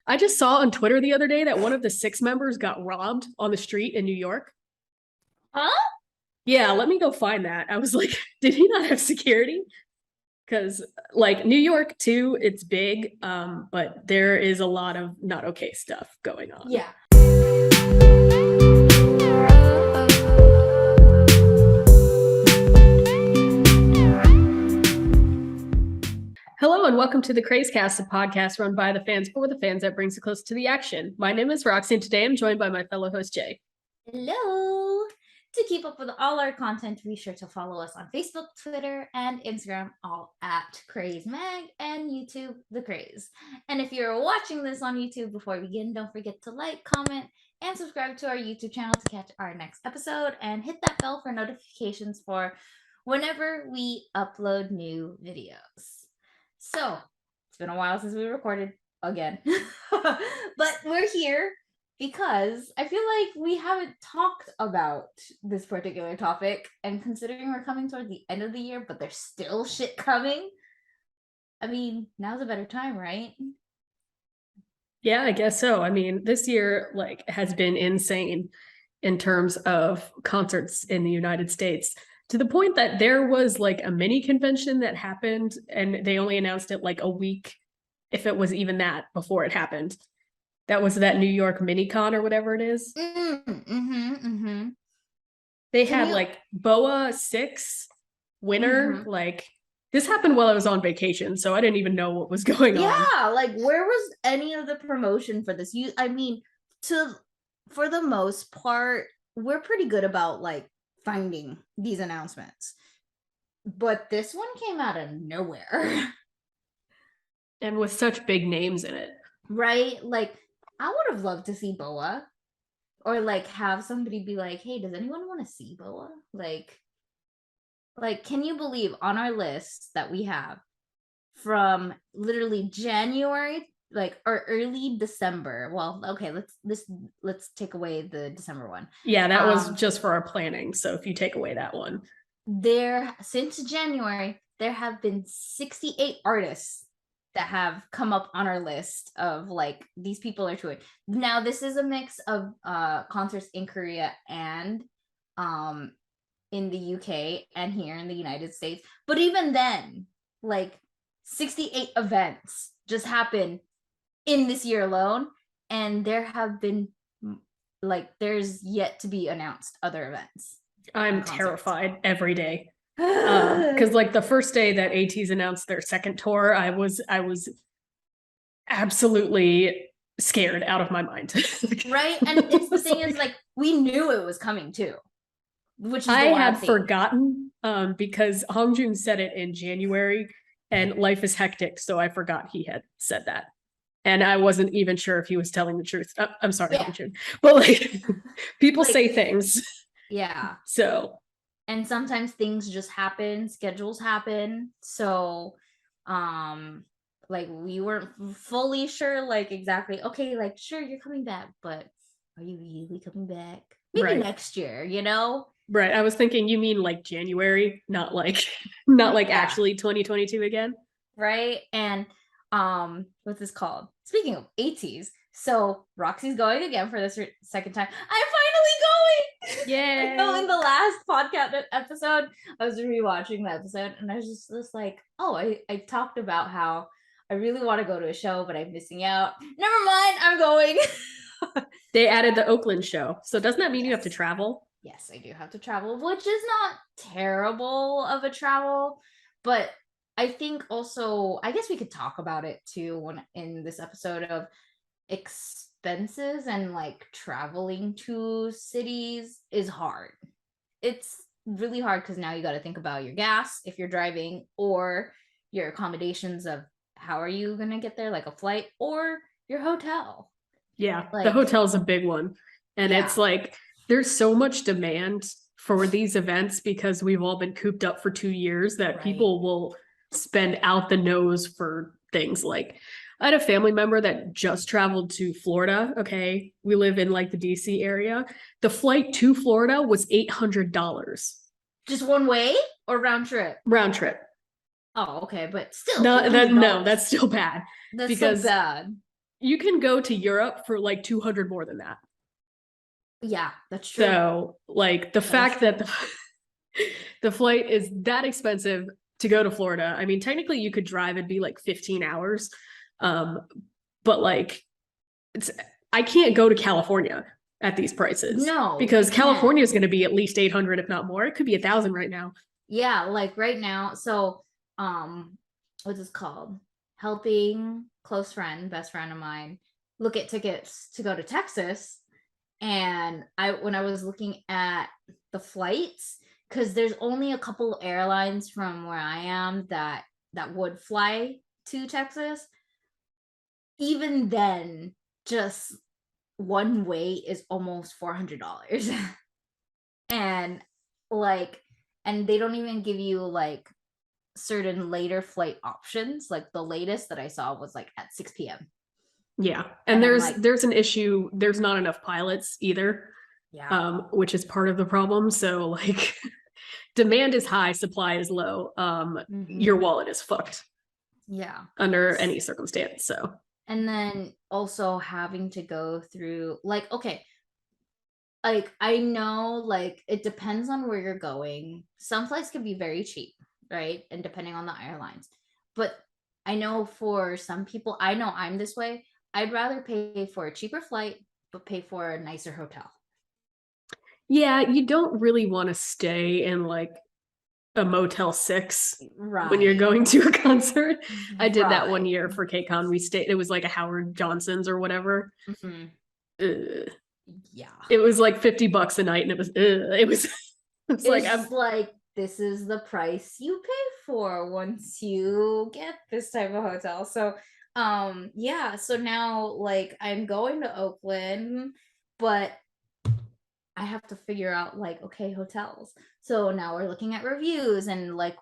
I just saw on Twitter the other day that one of the Six members got robbed on the street in New York. Huh? Yeah, let me go find that. I was like, did he not have security? Because like New York too, it's big, but there is a lot of not okay stuff going on. Yeah. Hello and welcome to the Krazecast, a podcast run by the fans for the fans that brings you close to the action. My name is Roxy, and today I'm joined by my fellow host Jay. Hello. To keep up with all our content, be sure to follow us on Facebook, Twitter, and Instagram, all at KrazMag, and YouTube, The Kraze. And if you're watching this on YouTube before we begin, don't forget to like, comment, and subscribe to our YouTube channel to catch our next episode, and hit that bell for notifications for whenever we upload new videos. So, it's been a while since we recorded again, but we're here because I feel like we haven't talked about this particular topic, and considering we're coming towards the end of the year, but there's still shit coming, I mean, now's a better time, right? Yeah, I guess so. I mean, this year has been insane in terms of concerts in the United States, to the point that there was a mini convention that happened and they only announced it a week, if it was even that, before it happened. That was that New York mini con or whatever it is. They had BOA 6 winner. This happened while I was on vacation, so I didn't even know what was going on. Yeah, where was any of the promotion for this? For the most part, we're pretty good about finding these announcements, but this one came out of nowhere. And with such big names in it, right? I would have loved to see BOA, or have somebody be like, hey, does anyone want to see BOA? Can you believe on our list that we have from literally January or early December? Well, okay, let's take away the December one. Yeah, that was just for our planning, so if you take away that one, since January there have been 68 artists that have come up on our list of these people are touring. Now this is a mix of concerts in Korea and in the UK and here in the United States, but even then 68 events just happened in this year alone, and there have been there's yet to be announced other events. I'm terrified every day. Because the first day that ATEEZ announced their second tour, I was absolutely scared out of my mind. Right? And it's the thing is we knew it was coming too, which is I had forgotten because Hongjoong said it in January, and life is hectic, so I forgot he had said that. And I wasn't even sure if he was telling the truth. I'm sorry, Hongjoong. But people say things. Yeah. So, and sometimes things just happen, schedules happen. So, we weren't fully sure, exactly, okay, sure, you're coming back, but are you really coming back? Maybe next year, you know? Right. I was thinking you mean January, not actually 2022 again. Right. And what's this called? Speaking of ATEEZ, so Roxy's going again for the second time. I'm finally going. Yeah. In the last podcast episode, I was rewatching the episode, and I was just oh, I talked about how I really want to go to a show, but I'm missing out. Never mind, I'm going. They added the Oakland show, so doesn't that mean you have to travel? Yes, I do have to travel, which is not terrible of a travel, but I think also, I guess we could talk about it too in this episode of expenses, and traveling to cities is hard. It's really hard because now you got to think about your gas if you're driving, or your accommodations of how are you going to get there, a flight, or your hotel. Yeah, the hotel's a big one. And it's there's so much demand for these events because we've all been cooped up for 2 years that people will spend out the nose for things. I had a family member that just traveled to Florida. Okay, we live in the DC area. The flight to Florida was $800. Just one way or round trip? Round trip. Oh, okay, but still. No, that's still bad. That's so bad. you can go to Europe for like 200 more than that. Yeah, that's true. So like the fact that the flight is that expensive to go to Florida. I mean, technically you could drive, it'd be like 15 hours. But like it's I can't go to California at these prices. No, Because you can't. California is going to be at least 800 if not more. It could be 1,000 right now. Yeah, like right now. So, what's this called? Helping best friend of mine, look at tickets to go to Texas. And when I was looking at the flights, because there's only a couple airlines from where I am that would fly to Texas. Even then, just one way is almost $400. And like, and they don't even give you like certain later flight options. Like the latest that I saw was like at 6 p.m. Yeah. And And like, there's an issue. There's not enough pilots either. yeah. Which is part of the problem. So like demand is high, supply is low. Your wallet is fucked. Yeah. Under any circumstance. So and then also having to go through like, okay, like I know like it depends on where you're going. Some flights can be very cheap, right? And depending on the airlines. But I know for some people, I know I'm this way. I'd rather pay for a cheaper flight, but pay for a nicer hotel. yeah, you don't really want to stay in like a Motel 6 when you're Right. going to a concert. I did that one Right. year for KCON. We stayed, it was like a Howard Johnson's or whatever. Yeah. It was like $50 a night and it was It's like I'm like, this is the price you pay for once you get this type of hotel. So yeah, so now like I'm going to Oakland, but I have to figure out like, okay, hotels. So now we're looking at reviews and like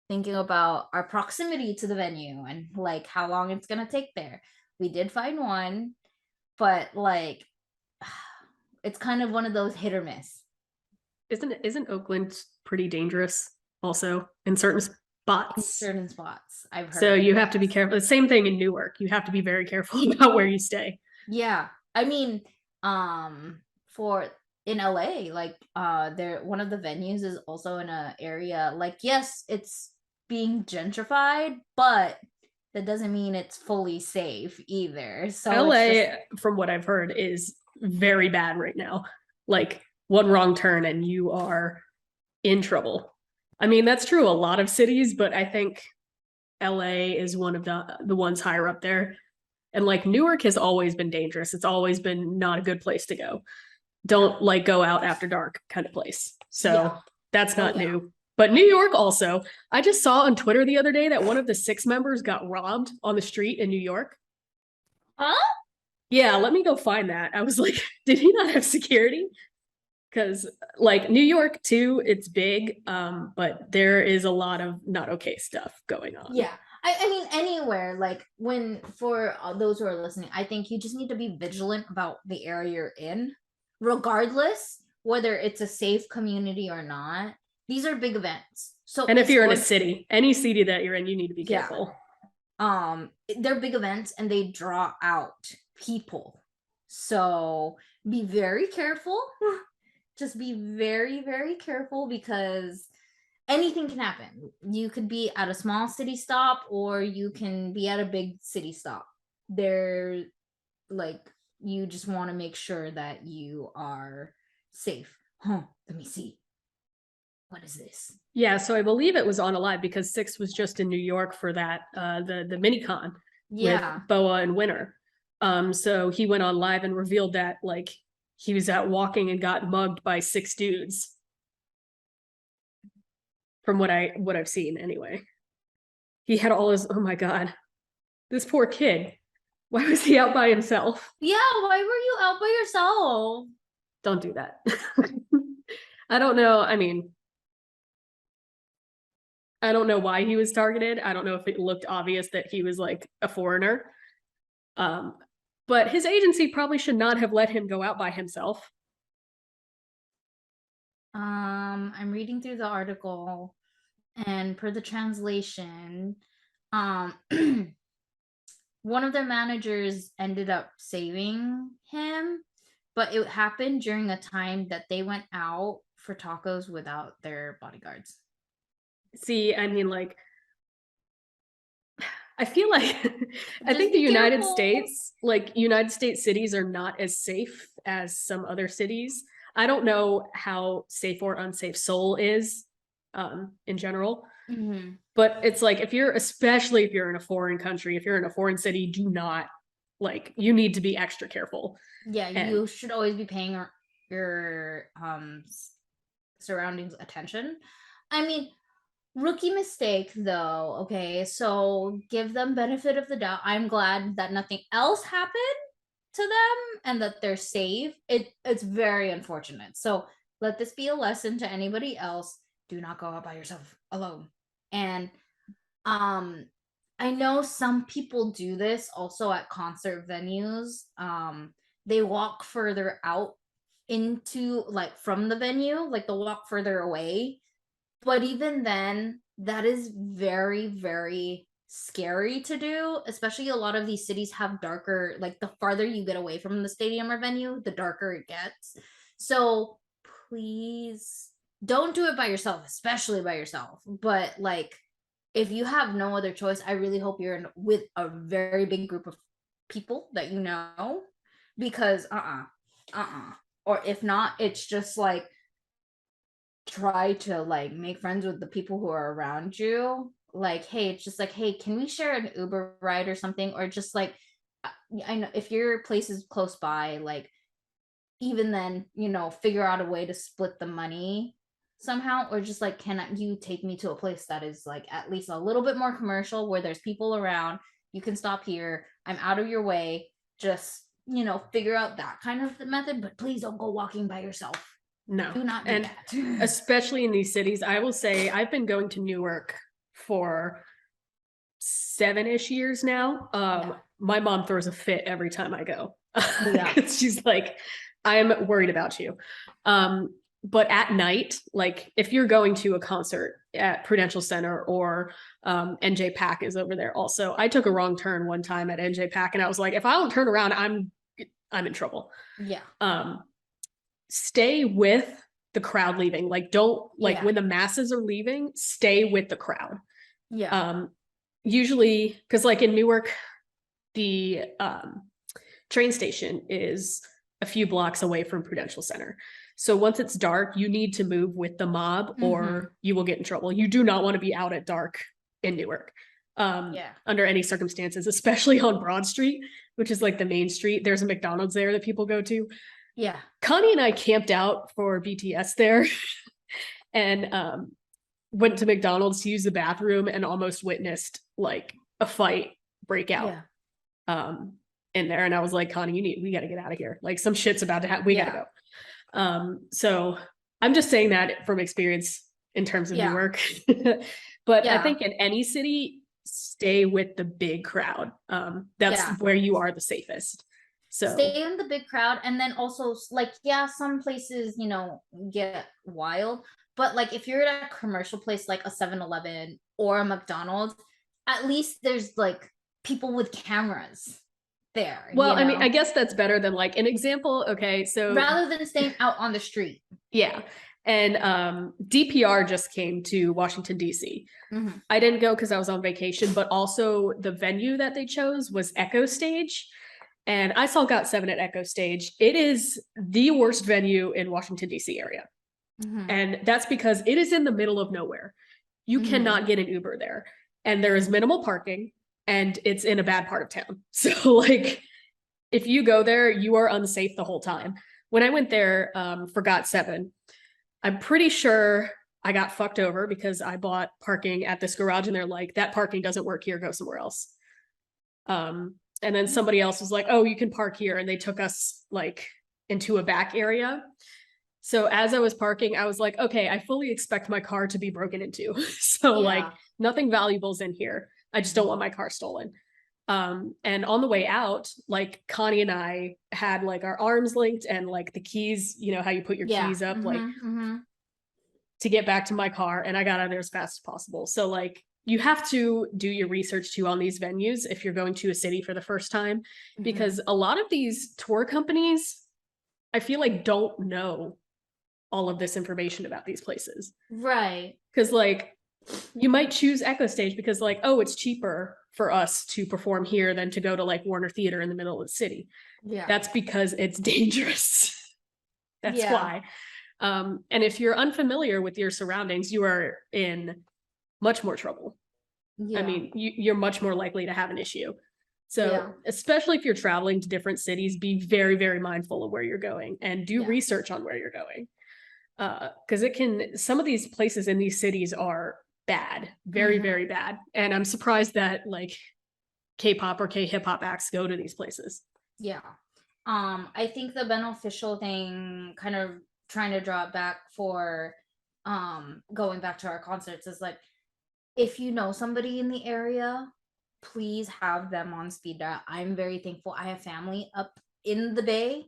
thinking about our proximity to the venue and like how long it's gonna take there. We did find one, but like it's kind of one of those hit or miss. Isn't Oakland pretty dangerous also in certain In spots? certain spots, I've heard. So you have to be careful. The same thing in Newark. You have to be very careful about where you stay. Yeah. I mean, for in LA, like there one of the venues is also in a area like, yes, it's being gentrified, but that doesn't mean it's fully safe either. So LA, from what I've heard, is very bad right now. Like one wrong turn and you are in trouble. I mean, that's true a lot of cities, but I think LA is one of the ones higher up there. And like Newark has always been dangerous. It's always been not a good place to go. Don't like go out after dark kind of place. So yeah. that's not new. But New York also, I just saw on Twitter the other day that one of the 6 members got robbed on the street in New York. Huh? Yeah, let me go find that. I was like, did he not have security? Because like New York too, it's big, but there is a lot of not okay stuff going on. Yeah. I mean, anywhere, like when for those who are listening, I think you just need to be vigilant about the area you're in, regardless whether it's a safe community or not. These are big events. So, and if you're in a city, any city that you're in, you need to be careful. They're big events and they draw out people. So be very careful. Just be very, very careful because anything can happen. You could be at a small city stop or you can be at a big city stop. They're like, you just want to make sure that you are safe. Let me see. What is this? Yeah, so I believe it was on a live because 6 was just in New York for that the mini con with Boa and Winter. So he went on live and revealed that like he was out walking and got mugged by 6 dudes. From what I've seen anyway. He had all his, oh my god. This poor kid. Why was he out by himself? Yeah, why were you out by yourself? Don't do that. I don't know. I mean, I don't know why he was targeted. I don't know if it looked obvious that he was like a foreigner. But his agency probably should not have let him go out by himself. I'm reading through the article and per the translation, one of their managers ended up saving him, but it happened during a time that they went out for tacos without their bodyguards. See, I mean, like, I feel like I Just think the be United careful. States, like United States cities are not as safe as some other cities. I don't know how safe or unsafe Seoul is in general. Mm-hmm. But it's like especially if you're in a foreign country, if you're in a foreign city, do not like you need to be extra careful. Yeah, And you should always be paying your surroundings attention. I mean, rookie mistake though. Okay, so give them benefit of the doubt. I'm glad that nothing else happened to them and that they're safe. It's very unfortunate. So let this be a lesson to anybody else. Do not go out by yourself alone. And I know some people do this also at concert venues. They walk further out into like from the venue, like they'll walk further away. But even then, that is very, very scary to do. Especially a lot of these cities have darker, like the farther you get away from the stadium or venue, the darker it gets. So please don't do it by yourself, especially by yourself. But like if you have no other choice, I really hope you're with a very big group of people that you know, because or if not, it's just like try to like make friends with the people who are around you. Like, hey, it's just like, hey, can we share an Uber ride or something? Or just like, I know if your place is close by, like even then, figure out a way to split the money somehow, or just like, can you take me to a place that is like at least a little bit more commercial where there's people around, you can stop here, I'm out of your way, just figure out that kind of method, but please don't go walking by yourself. no, Do not do and that. especially in these cities, I will say I've been going to Newark for 7-ish years now. Yeah. My mom throws a fit every time I go. Yeah. She's like, I'm worried about you. But at night, like if you're going to a concert at Prudential Center or NJ Pack is over there also. I took a wrong turn one time at NJ Pack and I was like, if I don't turn around, I'm in trouble. Yeah. Stay with the crowd leaving. Like don't like Yeah. when the masses are leaving, stay with the crowd. Yeah. Usually because like in Newark, the train station is a few blocks away from Prudential Center. So once it's dark, you need to move with the mob or you will get in trouble. You do not want to be out at dark in Newark under any circumstances, especially on Broad Street, which is like the main street. There's a McDonald's there that people go to. Yeah. Connie and I camped out for BTS there and went to McDonald's to use the bathroom and almost witnessed like a fight break out. Yeah. In there, and I was like, Connie, we got to get out of here. Like some shit's about to happen. We got to go. So I'm just saying that from experience in terms of Newark. But I think in any city, stay with the big crowd. That's where you are the safest. So stay in the big crowd, and then also like some places get wild, but like if you're at a commercial place like a 7-Eleven or a McDonald's, at least there's like people with cameras there. Well, I mean, I guess that's better than like an example. Okay, so rather than staying out on the street. Yeah. And DPR just came to Washington, D.C. Mm-hmm. I didn't go because I was on vacation, but also the venue that they chose was Echo Stage. And I saw GOT7 at Echo Stage. It is the worst venue in Washington, D.C. area. Mm-hmm. And that's because it is in the middle of nowhere. You cannot get an Uber there. And there is minimal parking. And it's in a bad part of town. So like, if you go there, you are unsafe the whole time. When I went there for GOT7, I'm pretty sure I got fucked over because I bought parking at this garage and they're like, that parking doesn't work here, go somewhere else. And then somebody else was like, oh, you can park here. And they took us like into a back area. So as I was parking, I was like, okay, I fully expect my car to be broken into. So like nothing valuable's in here. I just don't want my car stolen. And on the way out, like Connie and I had like our arms linked and like the keys, you know how you put your keys up, to get back to my car, and I got out of there as fast as possible. So like, you have to do your research too on these venues if you're going to a city for the first time, because a lot of these tour companies, I feel like, don't know all of this information about these places. Right. Because like you might choose Echo Stage because like, oh, it's cheaper for us to perform here than to go to like Warner Theater in the middle of the city. Yeah. That's because it's dangerous. That's why. And if you're unfamiliar with your surroundings, you are in much more trouble. I mean, you're much more likely to have an issue. So especially if you're traveling to different cities, be very, very mindful of where you're going and do research on where you're going. Because some of these places in these cities are bad, very, very bad. And I'm surprised that like K-pop or K-hip hop acts go to these places. Yeah. I think the beneficial thing, kind of trying to draw it back for going back to our concerts, is like, if you know somebody in the area, please have them on speed dial. I'm very thankful. I have family up in the Bay.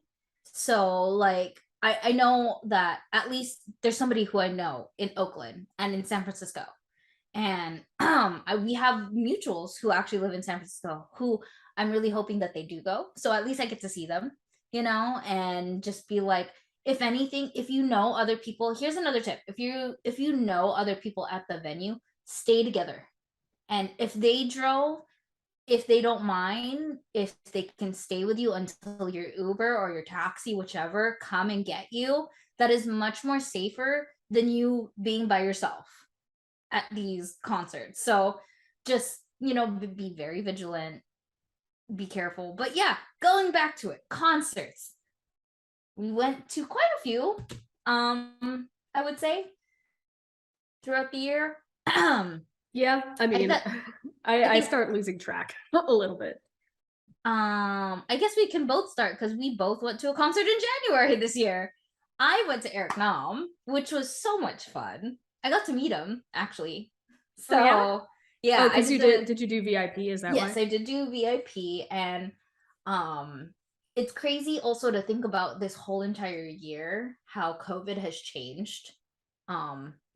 So like I know that at least there's somebody who I know in Oakland and in San Francisco. And we have mutuals who actually live in San Francisco who I'm really hoping that they do go. So at least I get to see them, and just be like, if anything, if you know other people, here's another tip. If you know other people at the venue, stay together. And if they don't mind, if they can stay with you until your Uber or your taxi, whichever, come and get you, that is much more safer than you being by yourself at these concerts. So just, be very vigilant, be careful. But yeah, going back to it, concerts. We went to quite a few, I would say, throughout the year. Yeah, I mean, I start losing track a little bit. I guess we can both start because we both went to a concert in January this year. I went to Eric Nam, which was so much fun. I got to meet him actually. So yeah, because did you do VIP? Is that yes, why? I did do VIP, and it's crazy also to think about this whole entire year how COVID has changed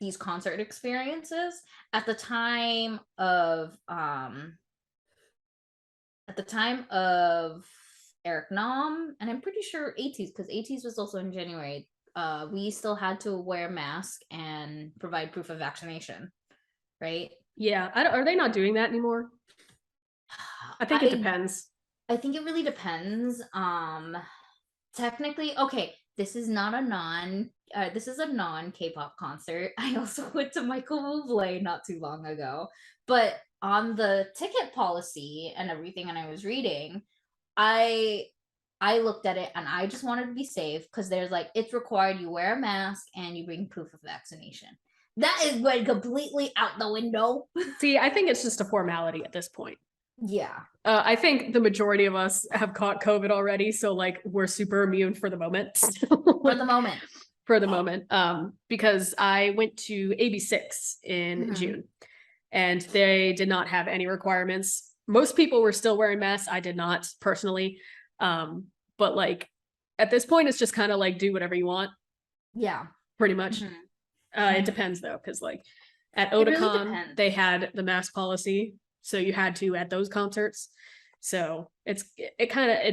these concert experiences. At the time of Eric Nam, and I'm pretty sure 80s, because 80s was also in January, we still had to wear a mask and provide proof of vaccination, right? Yeah, are they not doing that anymore? I think it depends. I think it really depends. Technically, okay, this is not a this is a non K-pop concert. I also went to Michael Bublé not too long ago, but on the ticket policy and everything, and I was reading, I looked at it and I just wanted to be safe because there's like, it's required you wear a mask and you bring proof of vaccination. That is went completely out the window. See, I think it's just a formality at this point. Yeah. I think the majority of us have caught COVID already, so like we're super immune for the moment. For the moment. For the moment. Because I went to AB6 in June and they did not have any requirements. Most people were still wearing masks. I did not personally. But like at this point, it's just kind of like do whatever you want. Yeah. Pretty much. It depends though, because like at Otakon, really they had the mask policy. So you had to at those concerts. So it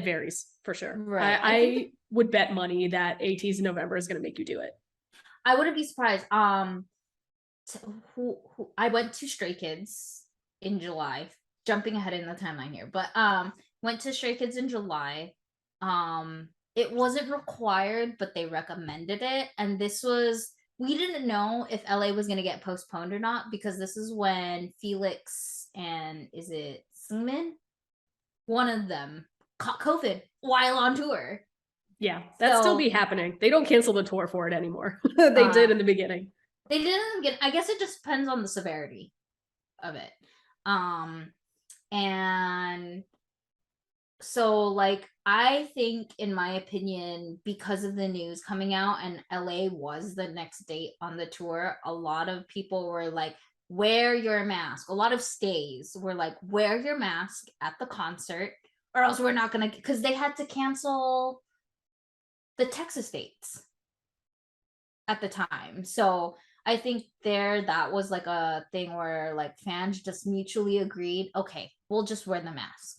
varies for sure. Right. I would bet money that ATs in November is going to make you do it. I wouldn't be surprised. I went to Stray Kids in July, jumping ahead in the timeline here, but went to Stray Kids in July. It wasn't required, but they recommended it, and we didn't know if LA was going to get postponed or not, because this is when Felix and is it Seaman? One of them caught COVID while on tour. Yeah, that'd still be happening. They don't cancel the tour for it anymore. They did in the beginning. They didn't get, I guess it just depends on the severity of it. And so like, I think, in my opinion, because of the news coming out and LA was the next date on the tour, a lot of people were like, wear your mask. A lot of stays were like, wear your mask at the concert or else we're not going to, because they had to cancel the Texas dates at the time. So I think that was like a thing where like fans just mutually agreed, okay, we'll just wear the mask.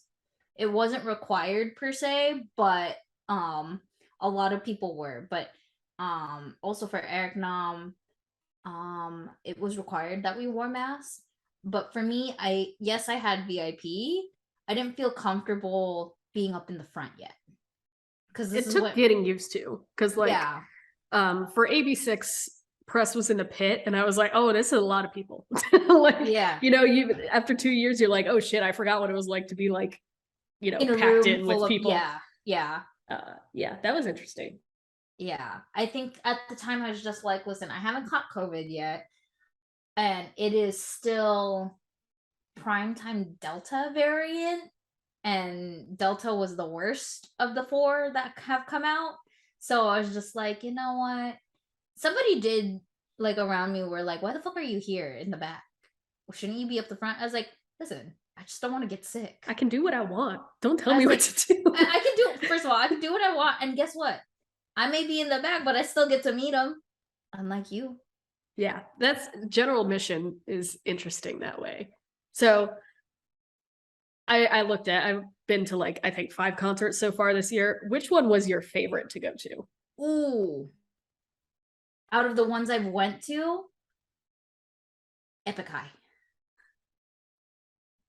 It wasn't required per se, but a lot of people were. But also for Eric Nam, it was required that we wore masks. But for me, I had VIP. I didn't feel comfortable being up in the front yet. Because It took getting used to. Because like yeah. for AB6, press was in the pit, and I was like, oh, this is a lot of people. Like, Yeah. you know, you after 2 years, you're like, oh shit, I forgot what it was like to be like, you know, In a packed room in full with of people. yeah. Yeah, that was interesting. Yeah. I think at the time I was just like, listen, I haven't caught COVID yet. And it is still primetime Delta variant. And Delta was the worst of the 4 that have come out. So I was just like, you know what? Somebody did like around me were like, why the fuck are you here in the back? Shouldn't you be up the front? I was like, listen, I just don't want to get sick. I can do what I want. Don't tell me what to do. I can do, first of all, I can do what I want. And guess what? I may be in the back, but I still get to meet them. Unlike you. Yeah, that's general mission is interesting that way. So I looked at, I've been to like, I think 5 concerts so far this year. Which one was your favorite to go to? Ooh. Out of the ones I've went to, Epic High.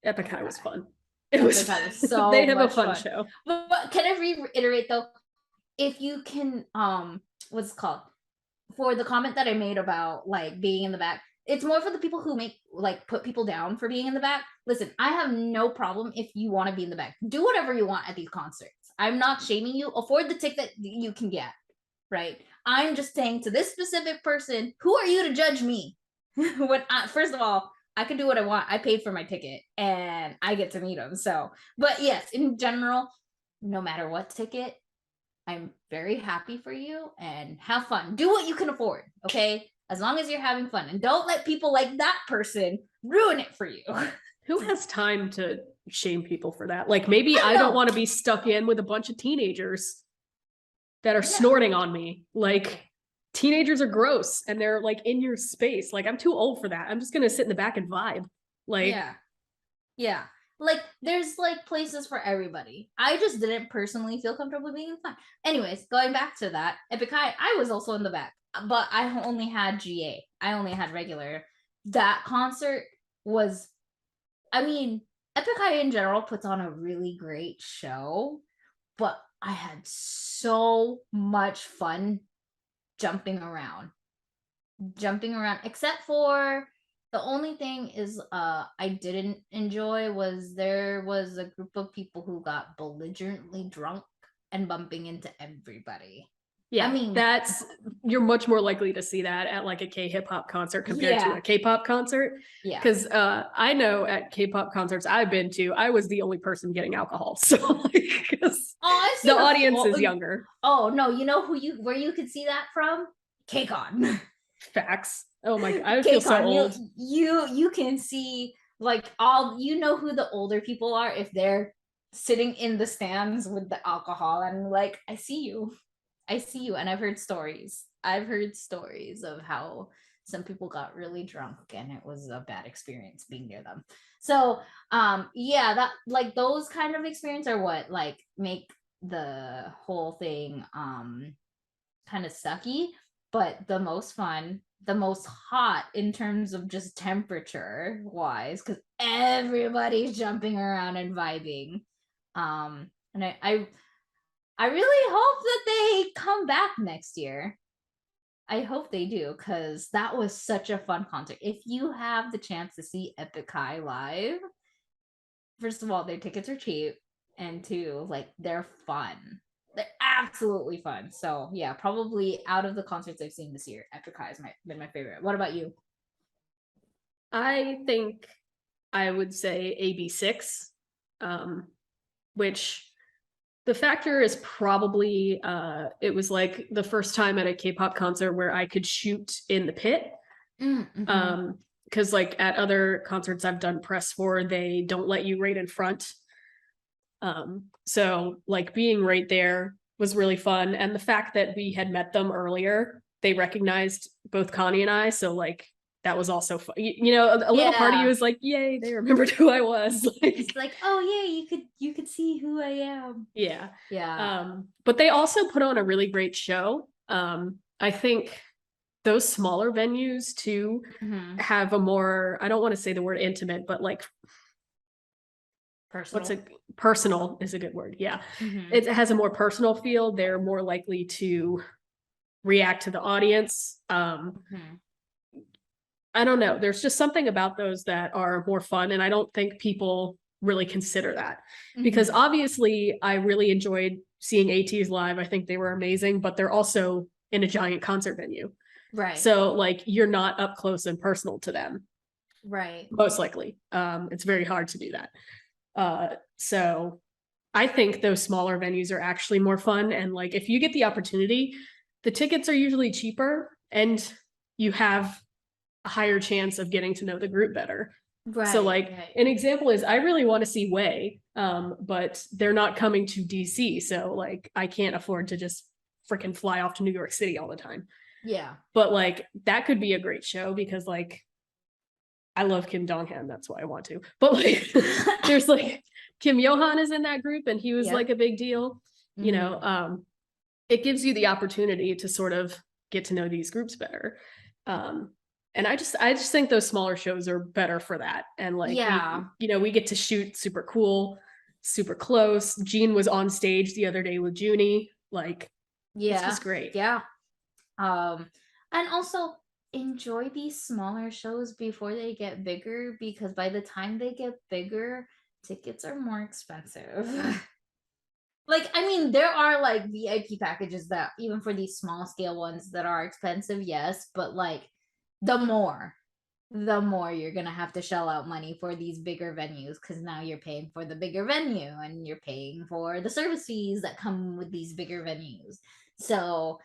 Epic High was fun. It was so they have a much fun show. But can I reiterate though? If you can, what's it called? For the comment that I made about like being in the back, it's more for the people who make like put people down for being in the back. Listen, I have no problem if you want to be in the back. Do whatever you want at these concerts. I'm not shaming you. Afford the ticket that you can get, right? I'm just saying to this specific person, who are you to judge me? First of all, I can do what I want. I paid for my ticket and I get to meet them. So, but yes, in general, no matter what ticket, I'm very happy for you and have fun. Do what you can afford, okay? As long as you're having fun. And don't let people like that person ruin it for you. Who has time to shame people for that? Like maybe I don't want to be stuck in with a bunch of teenagers that are snorting on me. Like teenagers are gross and they're like in your space. Like I'm too old for that. I'm just gonna sit in the back and vibe. Like yeah. Like there's like places for everybody. I just didn't personally feel comfortable being in front. Anyways, going back to that, Epic High, I was also in the back, but I only had GA. I only had regular. That concert was, I mean, Epic High in general puts on a really great show, but I had so much fun jumping around, except for the only thing is I didn't enjoy was there was a group of people who got belligerently drunk and bumping into everybody. Yeah, I mean, you're much more likely to see that at like a K-hip hop concert compared to a K-pop concert. Yeah. Because I know at K-pop concerts I've been to, I was the only person getting alcohol. So like, the audience is younger. Oh no, you know where you could see that from? KCON. Facts. Oh my god, I feel so old. You can see like all, you know who the older people are if they're sitting in the stands with the alcohol and like, I see you. And I've heard stories of how some people got really drunk and it was a bad experience being near them. So yeah, that like those kind of experience are what like make the whole thing kind of sucky, but the most fun, the most hot in terms of just temperature wise, because everybody's jumping around and vibing. And I really hope that they come back next year. I hope they do, because that was such a fun concert. If you have the chance to see Epic High live, first of all, their tickets are cheap, and two, like they're fun. They're absolutely fun. So yeah, probably out of the concerts I've seen this year, Epic High has been my favorite. What about you? I think I would say AB6, which the factor is probably it was like the first time at a K-pop concert where I could shoot in the pit. Mm-hmm. Because like at other concerts I've done press for, they don't let you right in front. So like being right there was really fun. And the fact that we had met them earlier they recognized both Connie and I. So like, that was also fun. You know, a little part of you was like, yay, they remembered who I was. Like, it's like, oh yeah, you could see who I am. yeah. Yeah. But they also put on a really great show. I think those smaller venues too have a more, I don't want to say the word intimate, but like personal is a good word. Yeah. It has a more personal feel. They're more likely to react to the audience. I don't know. There's just something about those that are more fun. And I don't think people really consider that because obviously I really enjoyed seeing ATs live. I think they were amazing, but they're also in a giant concert venue. Right. So like you're not up close and personal to them. Right. Most likely. It's very hard to do that. So I think those smaller venues are actually more fun. And like if you get the opportunity, the tickets are usually cheaper and you have a higher chance of getting to know the group better. Right. So like an example is I really want to see Way, but they're not coming to DC. So like I can't afford to just freaking fly off to New York City all the time. Yeah. But like that could be a great show because like I love Kim Dong-han, that's why I want to. But like there's like Kim Yohan is in that group and he was like a big deal. You know, it gives you the opportunity to sort of get to know these groups better. And I just think those smaller shows are better for that. And like, we get to shoot super cool, super close. Jean was on stage the other day with Junie. Like, it's just great. Yeah. And also enjoy these smaller shows before they get bigger, because by the time they get bigger, tickets are more expensive. Like, I mean, there are like VIP packages that even for these small scale ones that are expensive, yes, but like the more you're gonna have to shell out money for these bigger venues, because now you're paying for the bigger venue and you're paying for the service fees that come with these bigger venues. So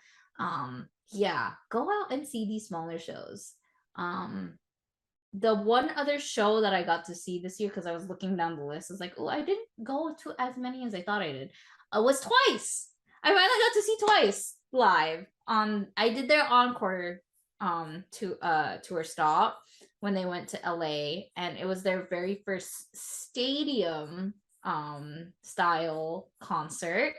go out and see these smaller shows. The one other show that I got to see this year, because I was looking down the list, is like, oh, I didn't go to as many as I thought I did. Was Twice. I finally got to see Twice live. I did their encore tour stop when they went to LA, and it was their very first stadium style concert,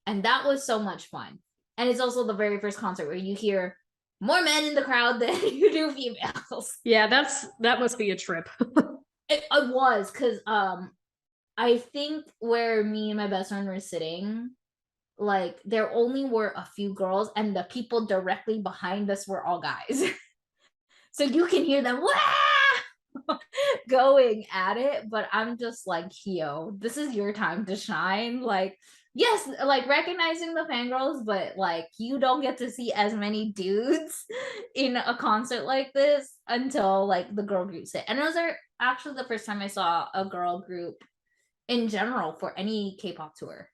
and that was so much fun. And it's also the very first concert where you hear more men in the crowd than you do females. Yeah, that must be a trip. It was, because I think where me and my best friend were sitting, like there only were a few girls, and the people directly behind us were all guys. So you can hear them going at it, but I'm just like, yo, this is your time to shine. Like, yes, like recognizing the fangirls, but like you don't get to see as many dudes in a concert like this until like the girl groups hit. And those are actually the first time I saw a girl group in general for any K-pop tour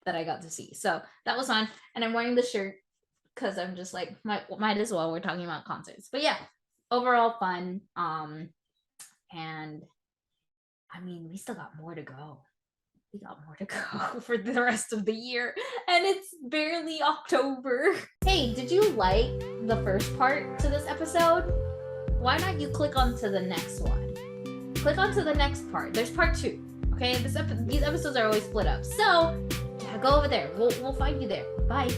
that I got to see. So that was fun. And I'm wearing the shirt because I'm just like, might as well, we're talking about concerts. But yeah, overall fun. And I mean, we still got more to go. We got more to go for the rest of the year, and it's barely October. Hey, did you like the first part to this episode? Why not you click onto the next one? Click onto the next part. There's part 2. Okay, these episodes are always split up. So yeah, go over there. We'll find you there. Bye.